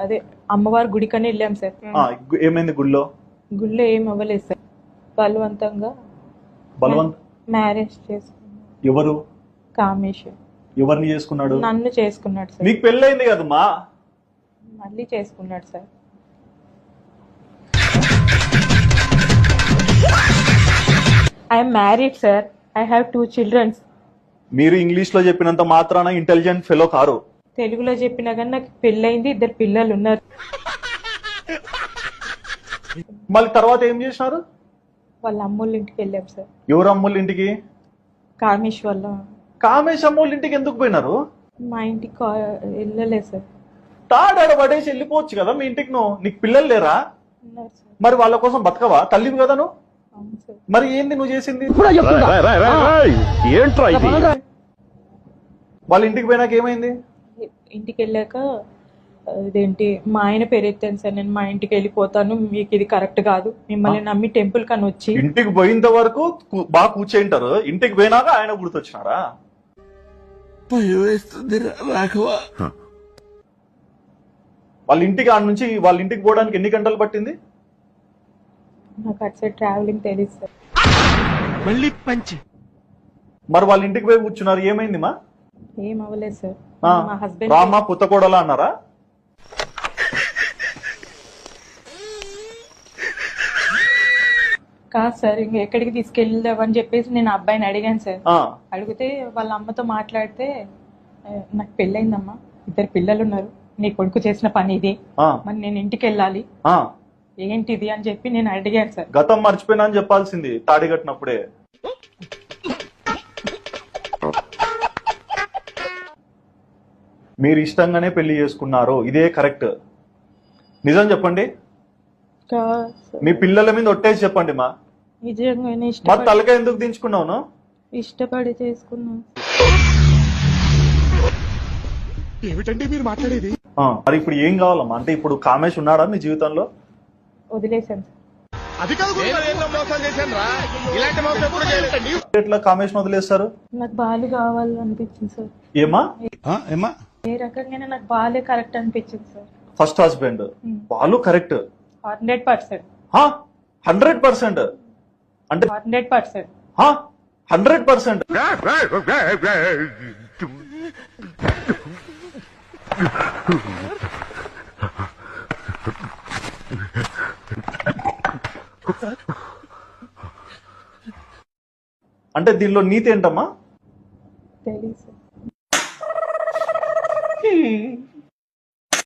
అదే అమ్మవారి గుడికని వెళ్ళాం సార్. ఏమైంది గుళ్ళో? గుళ్ళో ఏం అవ్వలేదు సార్. బలవంతంగా మ్యారేజ్ చేసుకున్నాడు. ఎవరు? కామేశ్వర్. ఎవరిని చేసుకున్నాడు? నన్ను చేసుకున్నాడు సార్. మీకు పెళ్ళైంది కదమ్మా? మళ్ళీ చేసుకున్నాడు sir. I'm married sir. I have 2 children. మీరు ఇంగ్లీష్ లో చెప్పినంత మాత్రాన ఇంటెలిజెంట్ ఫెలో కారు. తెలుగులో చెప్పినా కానీ నాకు పెళ్ళైంది, 2 పిల్లలు ఉన్నారు. మళ్ళీ తర్వాత ఏం చేసినారు? వాళ్ళ అమ్మోళ్ళ ఇంటికి వెళ్ళాం సార్. ఎవరు అమ్మోళ్ళ ఇంటికి? కామేష్ వాళ్ళ. కామేష్ అమ్మోళ్ళ ఇంటికి ఎందుకు పోయినారు? మా ఇంటికి వెళ్ళలేదు సార్. తాడాడ పడేసి వెళ్ళిపోవచ్చు కదా మీ ఇంటికి. నీకు పిల్లలు లేరా? ఉన్నారు సార్. మరి వాళ్ళ కోసం బతకవా? తల్లివి కదా నువ్వు. అవును సార్. మరి ఏంది నువ్వు చేసింది? వాళ్ళ ఇంటికి పోయినాక ఏమైంది? ఇంటికి వెళ్ళాక ఇదేంటి మా ఆయన పేరు ఎత్తాను సార్. నేను మా ఇంటికి వెళ్ళిపోతాను, మీకు ఇది కరెక్ట్ కాదు, మిమ్మల్ని నమ్మి టెంపుల్ కని వచ్చి. ఇంటికి పోయినంత వరకు బాగా కూర్చేంటారు, ఇంటికి పోయినాక ఆయన గుర్తొచ్చినారా? వాళ్ళ ఇంటికి ఆడ నుంచి వాళ్ళ ఇంటికి పోవడానికి ఎన్ని గంటలు పట్టింది? నాకు అటు సైడ్ ట్రావెలింగ్ తెలియదు సార్. మరి వాళ్ళ ఇంటికి పోయి కూర్చున్నారు, ఏమైంది మా? ఏం అవ్వలేదు సార్. మా హస్బెండ్ రామా పుత్తకోడలా అన్నారా? కాదు సార్, ఇంక ఎక్కడికి తీసుకెళ్దామని చెప్పేసి నేను అబ్బాయిని అడిగాను సార్. అడిగితే వాళ్ళ అమ్మతో మాట్లాడితే, నాకు పెళ్ళైందమ్మా, 2 పిల్లలు ఉన్నారు, నీ కొడుకు చేసిన పని ఇది, మరి నేను ఇంటికి వెళ్ళాలి, ఏంటిది అని చెప్పి నేను అడిగాను సార్. గతం మర్చిపోయినా అని చెప్పాల్సింది తాడి కట్టినప్పుడే. మీరు ఇష్టంగానే పెళ్లి చేసుకున్నారు, ఇదే కరెక్ట్. నిజం చెప్పండి. మీ పిల్లల మీద ఒట్టేసి చెప్పండి మా. నిజంగానే మరి తలక ఎందుకు దించుకున్నావు? ఇష్టపడి చేసుకున్నాను. ఏమిటండి మీరు మాట్లాడేది? మరి ఇప్పుడు ఏం కావాలమ్మా? అంటే ఇప్పుడు కామేష్ ఉన్నాడా మీ జీవితంలో? వదిలేశాను సార్. ఎట్లా కామేష్ వదిలేస్తారు? నాకు బాలు కావాలనిపించింది సార్. ఏమా? ఏ రకంగానే నాకు బాలే కరెక్ట్ అనిపించింది sir. First husband Balu correct 100%. 100% అంటే 100%. 100%. అంటే దీనిలో నీతి ఏంటమ్మా?